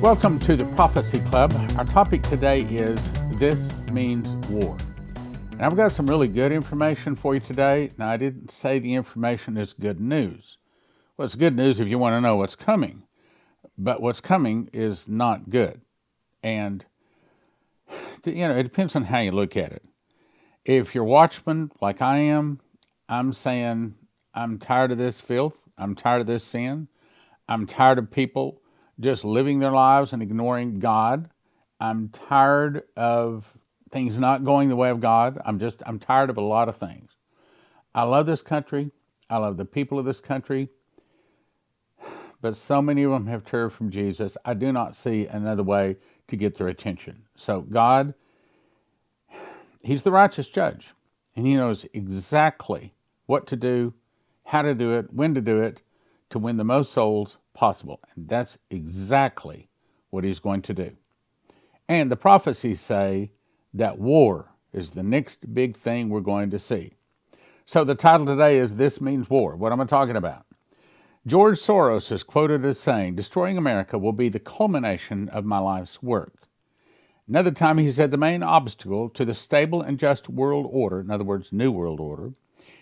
Welcome to the Prophecy Club. Our topic today is This Means War. And I've got some really good information for you today. Now, I didn't say the information is good news. Well, it's good news if you want to know what's coming. But what's coming is not good. And, it depends on how you look at it. If you're watchman like I am, I'm saying I'm tired of this filth. I'm tired of this sin. I'm tired of people just living their lives and ignoring God. I'm tired of things not going the way of God. I'm tired of a lot of things. I love this country. I love the people of this country. But so many of them have turned from Jesus. I do not see another way to get their attention. So God, He's the righteous judge. And He knows exactly what to do, how to do it, when to do it, to win the most souls possible. And that's exactly what He's going to do. And the prophecies say that war is the next big thing we're going to see. So the title today is This Means War. What am I talking about? George Soros is quoted as saying, "Destroying America will be the culmination of my life's work." Another time he said the main obstacle to the stable and just world order, in other words, New World Order,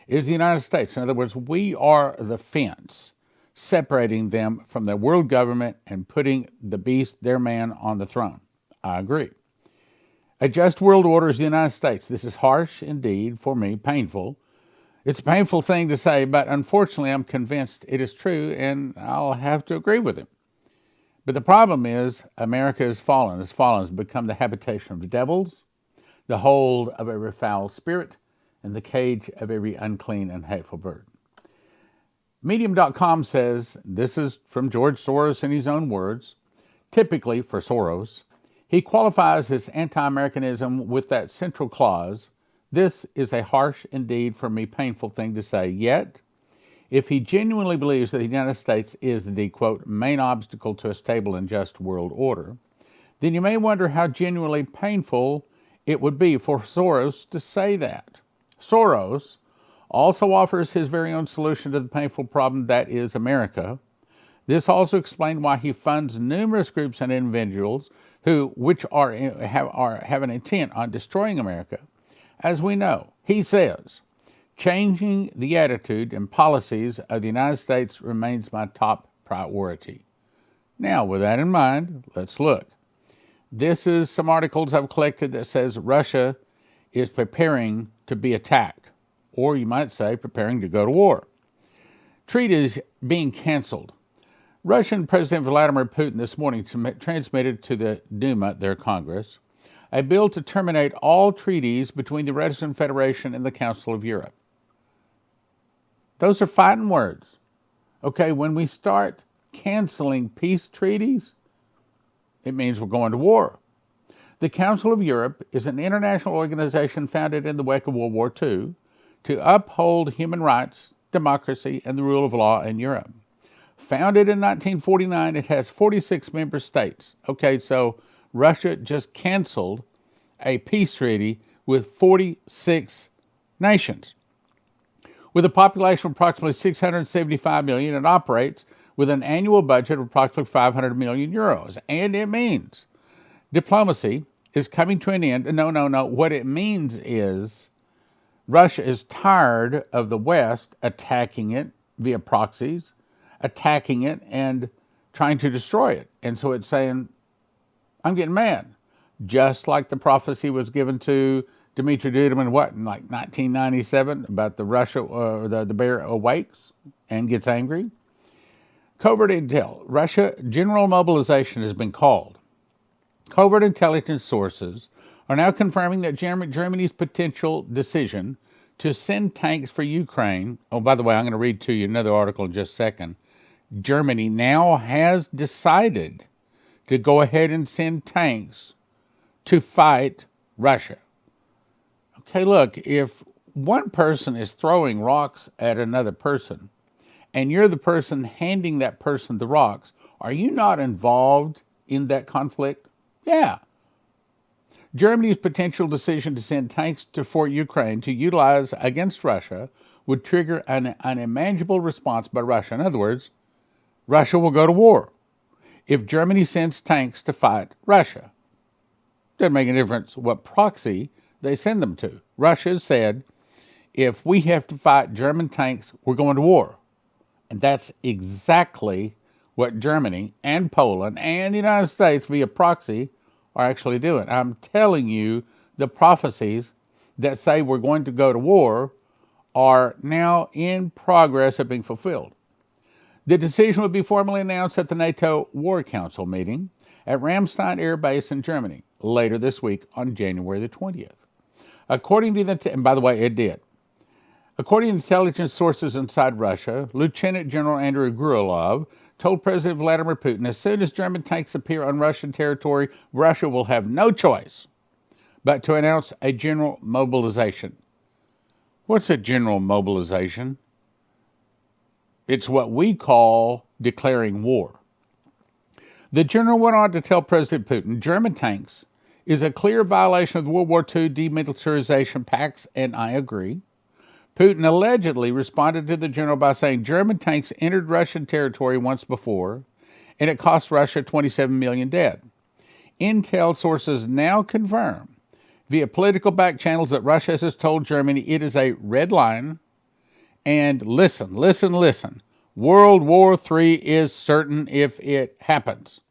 is the United States. In other words, we are the fence separating them from their world government and putting the beast, their man, on the throne. I agree. A just world order is the United States. This is harsh indeed, for me, painful. It's a painful thing to say, but unfortunately I'm convinced it is true, and I'll have to agree with him. But the problem is America has fallen, has become the habitation of the devils, the hold of every foul spirit, and the cage of every unclean and hateful bird. Medium.com says, this is from George Soros in his own words, typically for Soros, he qualifies his anti-Americanism with that central clause, "This is a harsh, indeed for me painful thing to say, yet, if he genuinely believes that the United States is the, quote, main obstacle to a stable and just world order, then you may wonder how genuinely painful it would be for Soros to say that." Soros also offers his very own solution to the painful problem that is America. This also explains why he funds numerous groups and individuals which have an intent on destroying America. As we know, he says, "Changing the attitude and policies of the United States remains my top priority." Now, with that in mind, let's look. This is some articles I've collected that says Russia is preparing to be attacked, or you might say preparing to go to war. Treaties being canceled. Russian President Vladimir Putin this morning transmitted to the Duma, their Congress, a bill to terminate all treaties between the Russian Federation and the Council of Europe. Those are fighting words. Okay, when we start canceling peace treaties, it means we're going to war. The Council of Europe is an international organization founded in the wake of World War II to uphold human rights, democracy, and the rule of law in Europe. Founded in 1949, it has 46 member states. Okay, so Russia just canceled a peace treaty with 46 nations. With a population of approximately 675 million, it operates with an annual budget of approximately 500 million euros. And it means diplomacy is coming to an end. No. What it means is Russia is tired of the West attacking it via proxies, attacking it and trying to destroy it. And so it's saying, I'm getting mad. Just like the prophecy was given to Dmitry Duduman, in like 1997, about the the bear awakes and gets angry. Covert intel. Russia general mobilization has been called. Covert intelligence sources are now confirming that Germany's potential decision to send tanks for Ukraine. Oh, by the way, I'm going to read to you another article in just a second. Germany now has decided to go ahead and send tanks to fight Russia. Okay, look, if one person is throwing rocks at another person, and you're the person handing that person the rocks, are you not involved in that conflict? Yeah. Germany's potential decision to send tanks for Ukraine to utilize against Russia would trigger an unimaginable response by Russia. In other words, Russia will go to war if Germany sends tanks to fight Russia. Doesn't make a difference what proxy they send them to. Russia has said, if we have to fight German tanks, we're going to war. And that's exactly what Germany and Poland and the United States via proxy are actually doing. I'm telling you, the prophecies that say we're going to go to war are now in progress of being fulfilled. The decision will be formally announced at the NATO War Council meeting at Ramstein Air Base in Germany later this week on January the 20th. According to and by the way, it did. According to intelligence sources inside Russia, Lieutenant General Andrei Gurulov told President Vladimir Putin, as soon as German tanks appear on Russian territory, Russia will have no choice but to announce a general mobilization. What's a general mobilization? It's what we call declaring war. The general went on to tell President Putin, German tanks is a clear violation of the World War II demilitarization pacts, and I agree. Putin allegedly responded to the general by saying German tanks entered Russian territory once before, and it cost Russia 27 million dead. Intel sources now confirm via political back channels that Russia has told Germany it is a red line, and listen, World War III is certain if it happens.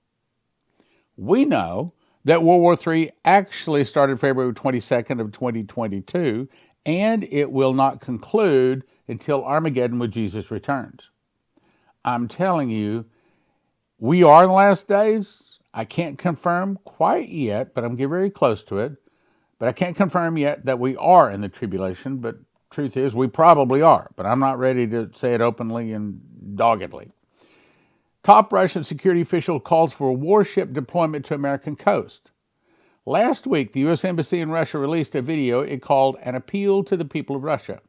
We know that World War III actually started February 22nd of 2022, and it will not conclude until Armageddon when Jesus returns. I'm telling you, we are in the last days. I can't confirm quite yet, but I'm getting very close to it. But I can't confirm yet that we are in the tribulation, but truth is we probably are. But I'm not ready to say it openly and doggedly. Top Russian security official calls for a warship deployment to American coast. Last week, the U.S. Embassy in Russia released a video it called An Appeal to the People of Russia.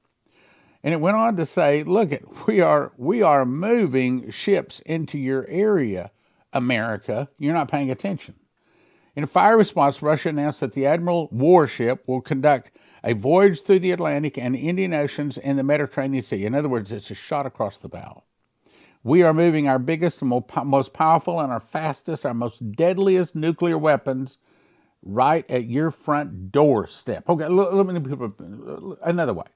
And it went on to say, look, we are moving ships into your area, America. You're not paying attention. In a fire response, Russia announced that the Admiral warship will conduct a voyage through the Atlantic and Indian Oceans and the Mediterranean Sea. In other words, it's a shot across the bow. We are moving our biggest and most powerful and our fastest, our most deadliest nuclear weapons right at your front doorstep. Okay, let me put it another way.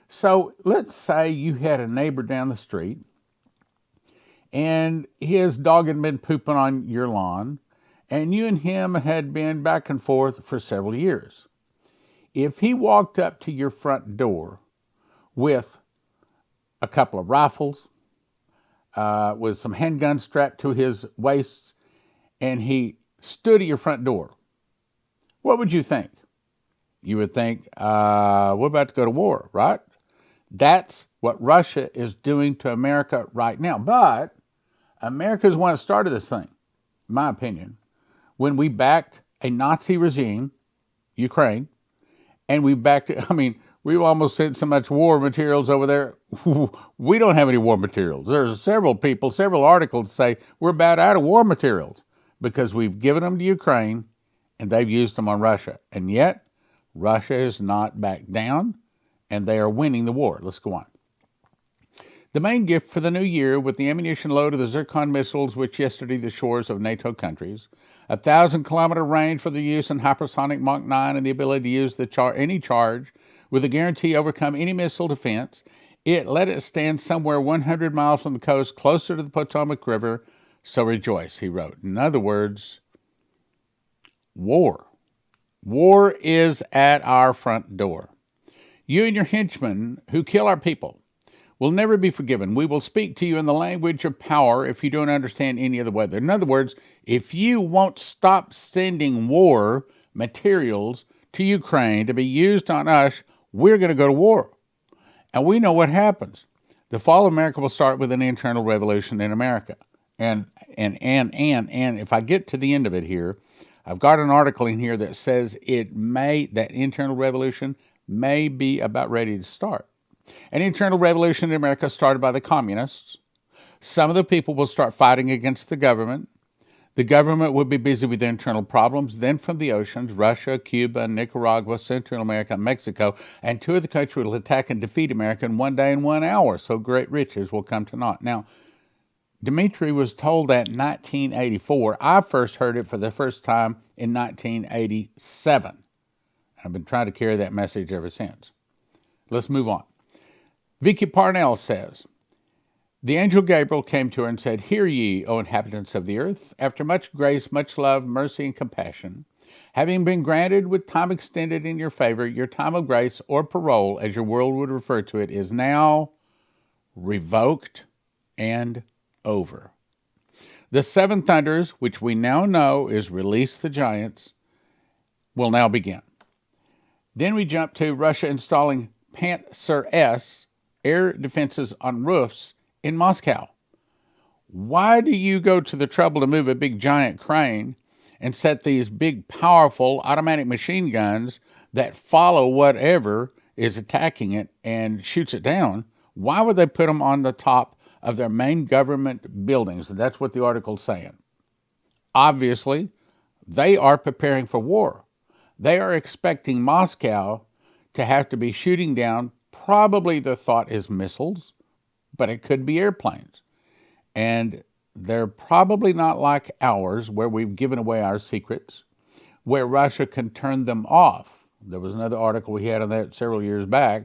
So let's say you had a neighbor down the street and his dog had been pooping on your lawn, and you and him had been back and forth for several years. If he walked up to your front door with a couple of rifles, with some handguns strapped to his waist, and he stood at your front door, what would you think? You would think, we're about to go to war, right? That's what Russia is doing to America right now. But America's one that started this thing, in my opinion, when we backed a Nazi regime, Ukraine, and we've almost sent so much war materials over there. We don't have any war materials. There's several articles say we're about out of war materials because we've given them to Ukraine and they've used them on Russia. And yet, Russia has not backed down and they are winning the war. Let's go on. The main gift for the new year, with the ammunition load of the Zircon missiles, which yesterday the shores of NATO countries, 1,000-kilometer range for the use in hypersonic Mach 9 and the ability to use any charge with a guarantee to overcome any missile defense, let it stand somewhere 100 miles from the coast, closer to the Potomac River, so rejoice, he wrote. In other words, war. War is at our front door. You and your henchmen who kill our people will never be forgiven. We will speak to you in the language of power if you don't understand any other way. In other words, if you won't stop sending war materials to Ukraine to be used on us, we're going to go to war. And we know what happens. The fall of America will start with an internal revolution in America. And if I get to the end of it here, I've got an article in here that says that internal revolution may be about ready to start. An internal revolution in America started by the communists. Some of the people will start fighting against the government. The government will be busy with internal problems. Then from the oceans, Russia, Cuba, Nicaragua, Central America, Mexico, and two of the countries will attack and defeat America in one day and 1 hour. So great riches will come to naught. Now, Dmitry was told that in 1984. I first heard it for the first time in 1987. I've been trying to carry that message ever since. Let's move on. Vicky Parnell says, the angel Gabriel came to her and said, hear ye, O inhabitants of the earth, after much grace, much love, mercy, and compassion, having been granted with time extended in your favor, your time of grace or parole, as your world would refer to it, is now revoked and over. The seven thunders, which we now know is release the giants, will now begin. Then we jump to Russia installing Pantsir-S air defenses on roofs in Moscow. Why do you go to the trouble to move a big giant crane and set these big powerful automatic machine guns that follow whatever is attacking it and shoots it down? Why would they put them on the top of their main government buildings? That's what the article's saying. Obviously, they are preparing for war. They are expecting Moscow to have to be shooting down, probably the thought is missiles, but it could be airplanes. And they're probably not like ours, where we've given away our secrets, where Russia can turn them off. There was another article we had on that several years back,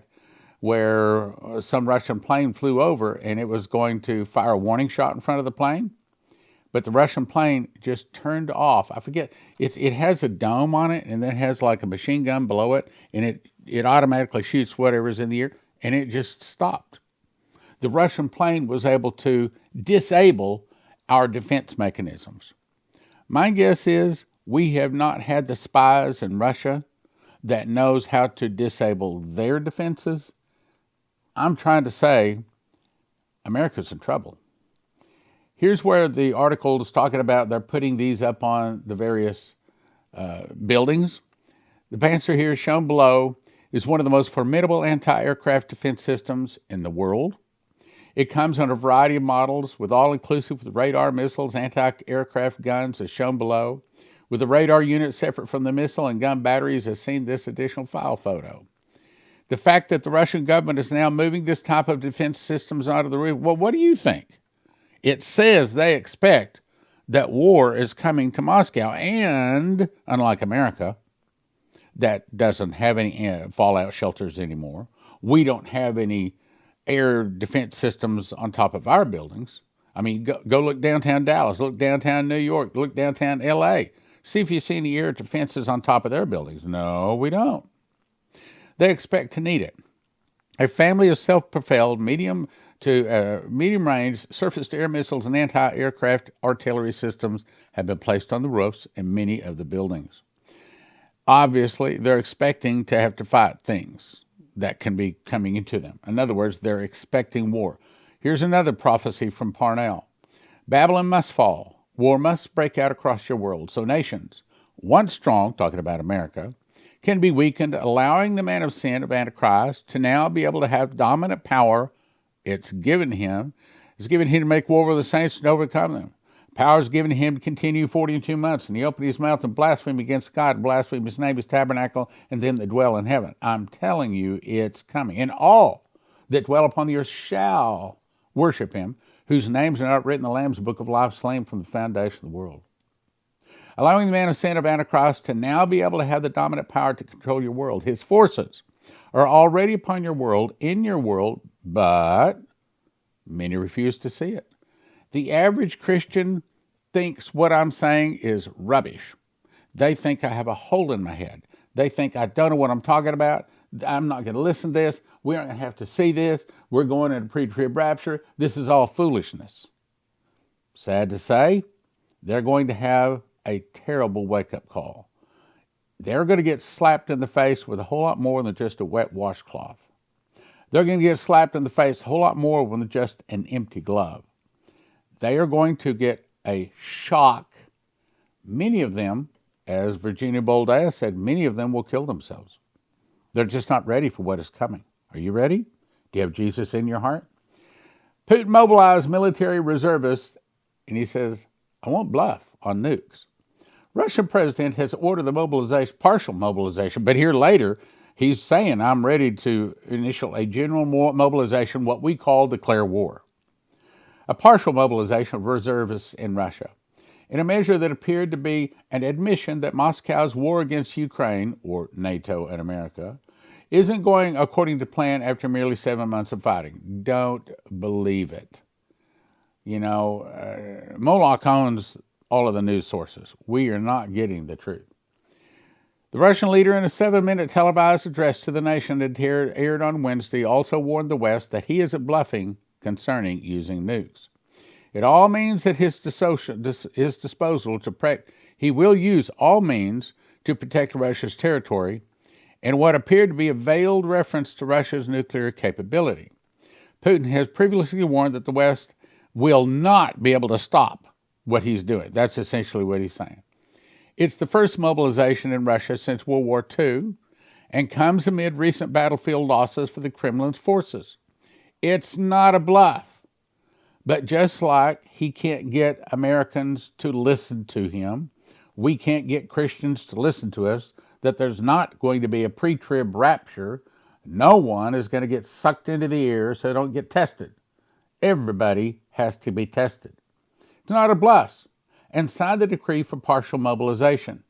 where some Russian plane flew over and it was going to fire a warning shot in front of the plane, but the Russian plane just turned off. I forget, it has a dome on it, and then it has like a machine gun below it, and it automatically shoots whatever's in the air, and it just stopped. The Russian plane was able to disable our defense mechanisms. My guess is we have not had the spies in Russia that knows how to disable their defenses. I'm trying to say America's in trouble. Here's where the article is talking about they're putting these up on the various buildings. The Pantsir here shown below is one of the most formidable anti-aircraft defense systems in the world. It comes in a variety of models with all-inclusive with radar, missiles, anti-aircraft guns as shown below, with the radar unit separate from the missile and gun batteries as seen in this additional file photo. The fact that the Russian government is now moving this type of defense systems onto the roof, well, what do you think? It says they expect that war is coming to Moscow, and unlike America, that doesn't have any fallout shelters anymore, we don't have any air defense systems on top of our buildings. I mean, go look downtown Dallas, look downtown New York, look downtown LA. See if you see any air defenses on top of their buildings. No, we don't. They expect to need it. A family of self-propelled medium range surface-to-air missiles and anti-aircraft artillery systems have been placed on the roofs in many of the buildings. Obviously, they're expecting to have to fight things that can be coming into them. In other words, they're expecting war. Here's another prophecy from Parnell. Babylon must fall. War must break out across your world. So nations, once strong, talking about America, can be weakened, allowing the man of sin of Antichrist to now be able to have dominant power. It's given him to make war with the saints and overcome them. Power is given him to continue 42 months, and he opened his mouth and blasphemed against God, blasphemed his name, his tabernacle, and them that dwell in heaven. I'm telling you, it's coming. And all that dwell upon the earth shall worship him, whose names are not written in the Lamb's book of life, slain from the foundation of the world. Allowing the man of sin of Antichrist to now be able to have the dominant power to control your world. His forces are already upon your world, in your world, but many refuse to see it. The average Christian thinks what I'm saying is rubbish. They think I have a hole in my head. They think I don't know what I'm talking about. I'm not going to listen to this. We aren't going to have to see this. We're going into pre-trib rapture. This is all foolishness. Sad to say, they're going to have a terrible wake-up call. They're going to get slapped in the face with a whole lot more than just a wet washcloth. They're going to get slapped in the face a whole lot more than just an empty glove. They are going to get a shock. Many of them, as Virginia Boldea said, many of them will kill themselves. They're just not ready for what is coming. Are you ready? Do you have Jesus in your heart? Putin mobilized military reservists, and he says, I won't bluff on nukes. Russian president has ordered the mobilization, partial mobilization, but here later, he's saying, I'm ready to initiate a general mobilization, what we call declare war. a partial mobilization of reservists in Russia, in a measure that appeared to be an admission that Moscow's war against Ukraine, or NATO and America, isn't going according to plan after merely 7 months of fighting. Don't believe it. You know, Moloch owns all of the news sources. We are not getting the truth. The Russian leader, in a 7-minute televised address to the nation that aired on Wednesday, also warned the West that he isn't bluffing concerning using nukes. It all means at his disposal he will use all means to protect Russia's territory, in what appeared to be a veiled reference to Russia's nuclear capability. Putin has previously warned that the West will not be able to stop what he's doing. That's essentially what he's saying. It's the first mobilization in Russia since World War II and comes amid recent battlefield losses for the Kremlin's forces. It's not a bluff. But just like he can't get Americans to listen to him, we can't get Christians to listen to us, that there's not going to be a pre-trib rapture. No one is going to get sucked into the ear so they don't get tested. Everybody has to be tested. It's not a bluff, and signed the decree for partial mobilization,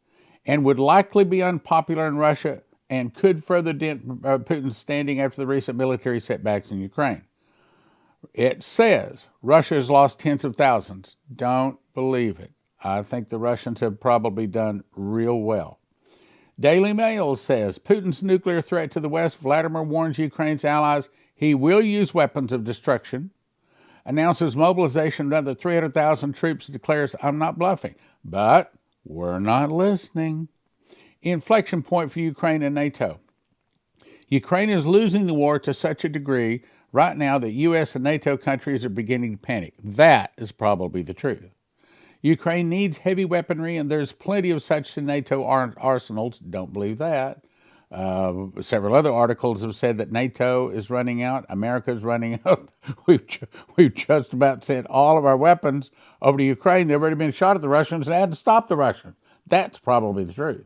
and would likely be unpopular in Russia and could further dent Putin's standing after the recent military setbacks in Ukraine. It says Russia has lost tens of thousands. Don't believe it. I think the Russians have probably done real well. Daily Mail says Putin's nuclear threat to the West. Vladimir warns Ukraine's allies he will use weapons of destruction. Announces mobilization of another 300,000 troops. Declares, I'm not bluffing. But we're not listening. Inflection point for Ukraine and NATO. Ukraine is losing the war to such a degree right now that U.S. and NATO countries are beginning to panic. That is probably the truth. Ukraine needs heavy weaponry, and there's plenty of such in NATO arsenals. Don't believe that. Several other articles have said that NATO is running out. America's running out. We've just about sent all of our weapons over to Ukraine. They've already been shot at the Russians and had to stop the Russians. That's probably the truth.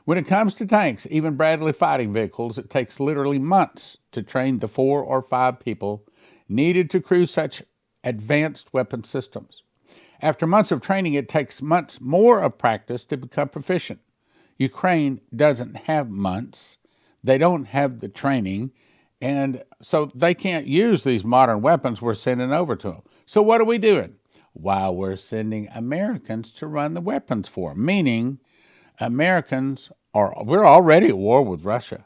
When it comes to tanks, even Bradley fighting vehicles, it takes literally months to train the 4 or 5 people needed to crew such advanced weapon systems. After months of training, it takes months more of practice to become proficient. Ukraine doesn't have months. They don't have the training, and so they can't use these modern weapons we're sending over to them. So what are we doing? While we're sending Americans to run the weapons for them, meaning we're already at war with Russia.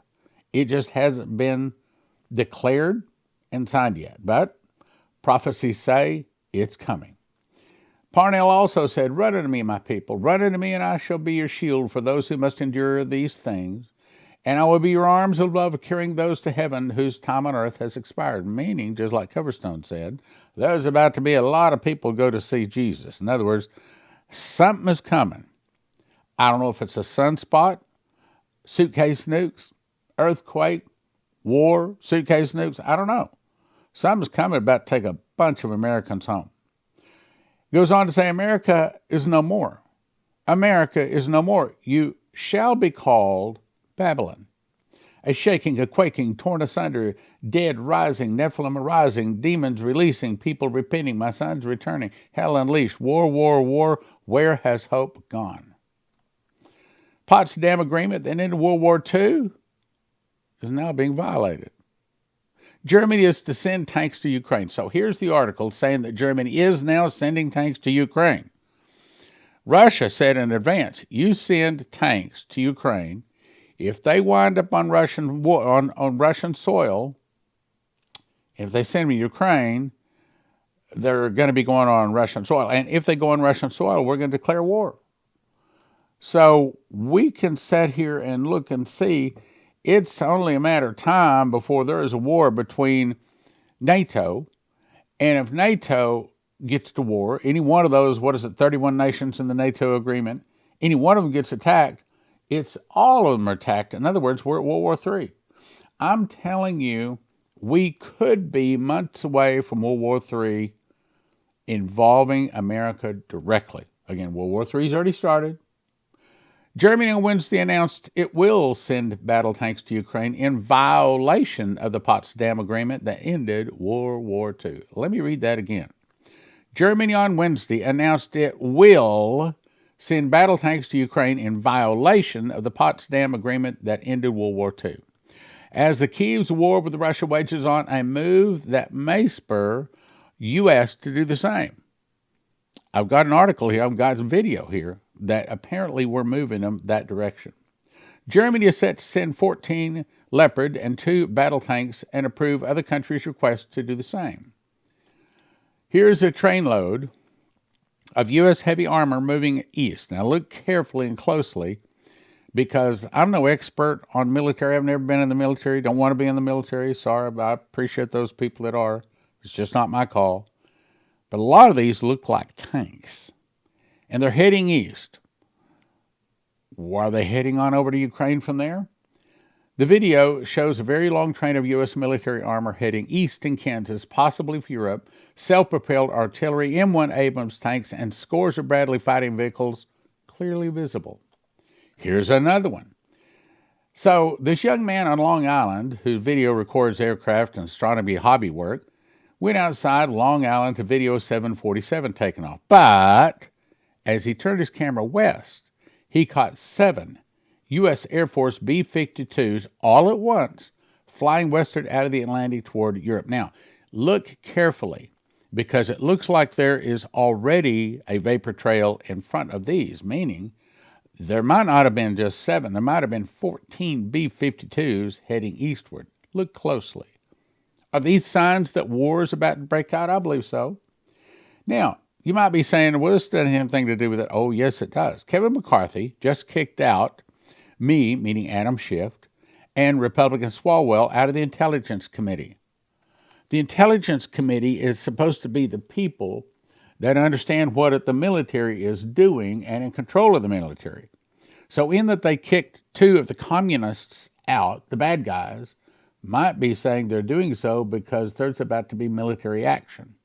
It just hasn't been declared and signed yet, but prophecies say it's coming. Parnell also said, run unto me, my people, run unto me, and I shall be your shield for those who must endure these things, and I will be your arms of love, carrying those to heaven whose time on earth has expired. Meaning, just like Coverstone said, there's about to be a lot of people go to see Jesus. In other words, something is coming. I don't know if it's a sunspot, suitcase nukes, earthquake, war, suitcase nukes. I don't know. Something's coming about to take a bunch of Americans home. Goes on to say, America is no more. America is no more. You shall be called Babylon. A shaking, a quaking, torn asunder, dead rising, Nephilim arising, demons releasing, people repenting, my son's returning, hell unleashed, war, war, war. Where has hope gone? Potsdam Agreement that ended World War II is now being violated. Germany is to send tanks to Ukraine. So here's the article saying that Germany is now sending tanks to Ukraine. Russia said in advance, you send tanks to Ukraine. If they wind up on Russian soil, if they send them to Ukraine, they're going to be going on Russian soil. And if they go on Russian soil, we're going to declare war. So we can sit here and look and see it's only a matter of time before there is a war between NATO. And if NATO gets to war, any one of those, 31 nations in the NATO agreement, any one of them gets attacked, it's all of them are attacked. In other words, we're at World War III. I'm telling you, we could be months away from World War III involving America directly. Again, World War III has already started. Germany on Wednesday announced it will send battle tanks to Ukraine in violation of the Potsdam Agreement that ended World War II. Let me read that again. Germany on Wednesday announced it will send battle tanks to Ukraine in violation of the Potsdam Agreement that ended World War II. As the Kiev's war with Russia wages on, a move that may spur U.S. to do the same. I've got an article here, I've got a video here, that apparently we're moving them that direction. Germany is set to send 14 Leopard and 2 battle tanks and approve other countries' requests to do the same. Here's a trainload of U.S. heavy armor moving east. Now look carefully and closely, because I'm no expert on military. I've never been in the military, don't want to be in the military. Sorry, but I appreciate those people that are. It's just not my call. But a lot of these look like tanks, and they're heading east. Are they heading on over to Ukraine from there? The video shows a very long train of U.S. military armor heading east in Kansas, possibly for Europe, self-propelled artillery, M1 Abrams tanks, and scores of Bradley fighting vehicles clearly visible. Here's another one. So this young man on Long Island, whose video records aircraft and astronomy hobby work, went outside Long Island to video 747 taking off. But as he turned his camera west, he caught 7 U.S. Air Force B-52s all at once, flying westward out of the Atlantic toward Europe. Now, look carefully, because it looks like there is already a vapor trail in front of these, meaning there might not have been just 7. There might have been 14 B-52s heading eastward. Look closely. Are these signs that war is about to break out? I believe so. Now, you might be saying, well, this doesn't have anything to do with it. Oh, yes, it does. Kevin McCarthy just kicked out me, meaning Adam Schiff, and Republican Swalwell out of the Intelligence Committee. The Intelligence Committee is supposed to be the people that understand what the military is doing and in control of the military. So in that they kicked 2 of the communists out, the bad guys, might be saying they're doing so because there's about to be military action.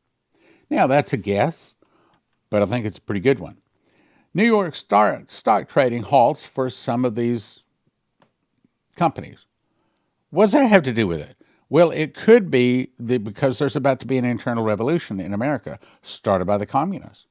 Now, that's a guess, but I think it's a pretty good one. New York stock trading halts for some of these companies. What does that have to do with it? Well, it could be because there's about to be an internal revolution in America, started by the communists.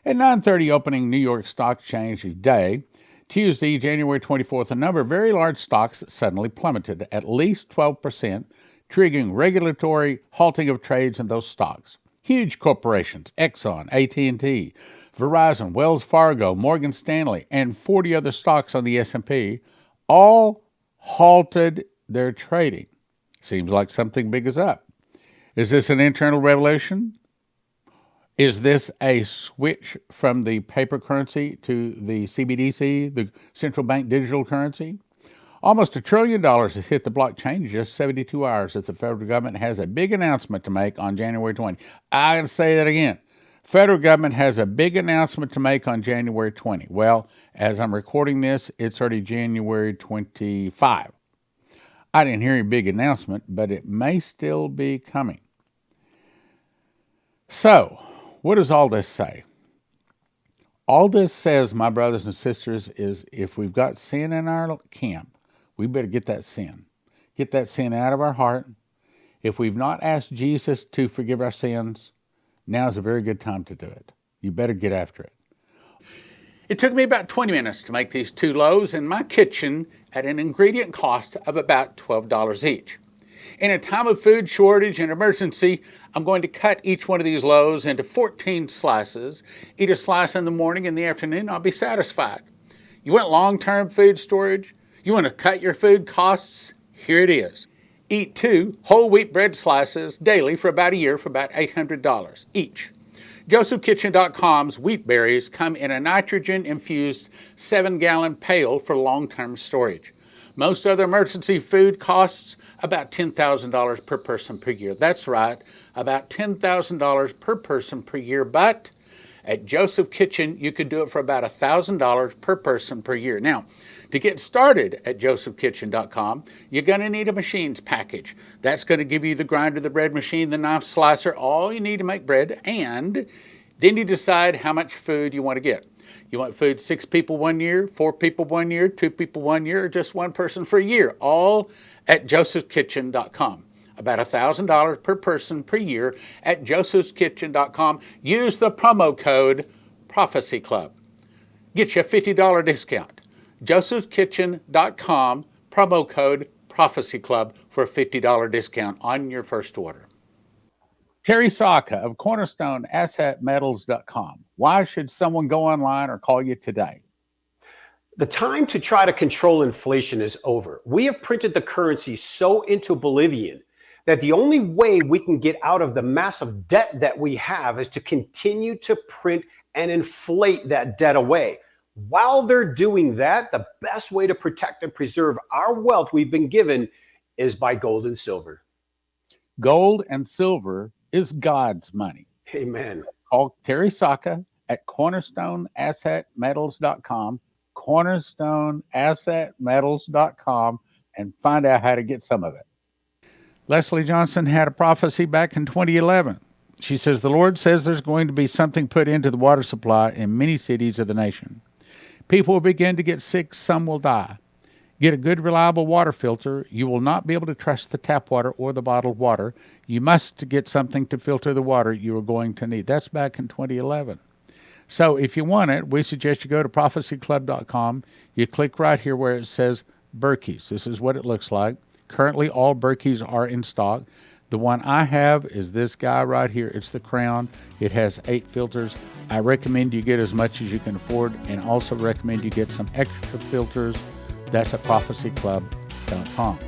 At 9:30 opening New York Stock Exchange day, Tuesday, January 24th, a number of very large stocks suddenly plummeted, at least 12%, triggering regulatory halting of trades in those stocks. Huge corporations, Exxon, AT&T, Verizon, Wells Fargo, Morgan Stanley, and 40 other stocks on the S&P all halted their trading. Seems like something big is up. Is this an internal revolution? Is this a switch from the paper currency to the CBDC, the central bank digital currency? Almost $1 trillion has hit the blockchain in just 72 hours as the federal government has a big announcement to make on January 20. I can say that again. Federal government has a big announcement to make on January 20. Well, as I'm recording this, it's already January 25. I didn't hear any big announcement, but it may still be coming. So, what does all this say? All this says, my brothers and sisters, is if we've got sin in our camp, we better get that sin. Get that sin out of our heart. If we've not asked Jesus to forgive our sins, now is a very good time to do it. You better get after it. It took me about 20 minutes to make these 2 loaves in my kitchen at an ingredient cost of about $12 each. In a time of food shortage and emergency, I'm going to cut each one of these loaves into 14 slices. Eat a slice in the morning and the afternoon, I'll be satisfied. You want long-term food storage? You want to cut your food costs? Here it is. Eat 2 whole wheat bread slices daily for about a year for about $800 each. JosephKitchen.com's wheat berries come in a nitrogen-infused 7-gallon pail for long-term storage. Most other emergency food costs about $10,000 per person per year. That's right, about $10,000 per person per year. But at Joseph Kitchen, you could do it for about $1,000 per person per year. Now, to get started at josephkitchen.com, you're going to need a machines package. That's going to give you the grinder, the bread machine, the knife slicer, all you need to make bread, and then you decide how much food you want to get. You want food 6 people 1 year, 4 people 1 year, 2 people 1 year, or just 1 person for a year, all at josephkitchen.com. about $1,000 per person per year at josephskitchen.com. Use the promo code Prophecy Club. Get you a $50 discount. josephskitchen.com, promo code Prophecy Club for a $50 discount on your first order. Terry Saka of CornerstoneAssetMetals.com. Why should someone go online or call you today? The time to try to control inflation is over. We have printed the currency so into oblivion that the only way we can get out of the massive debt that we have is to continue to print and inflate that debt away. While they're doing that, the best way to protect and preserve our wealth we've been given is by gold and silver. Gold and silver is God's money. Amen. Call Terry Saka at CornerstoneAssetMetals.com, CornerstoneAssetMetals.com, and find out how to get some of it. Leslie Johnson had a prophecy back in 2011. She says, the Lord says there's going to be something put into the water supply in many cities of the nation. People will begin to get sick, some will die. Get a good, reliable water filter. You will not be able to trust the tap water or the bottled water. You must get something to filter the water you are going to need. That's back in 2011. So if you want it, we suggest you go to prophecyclub.com. You click right here where it says Berkeys. This is what it looks like. Currently, all Berkeys are in stock. The one I have is this guy right here. It's the Crown. It has 8 filters. I recommend you get as much as you can afford, and also recommend you get some extra filters. That's at prophecyclub.com.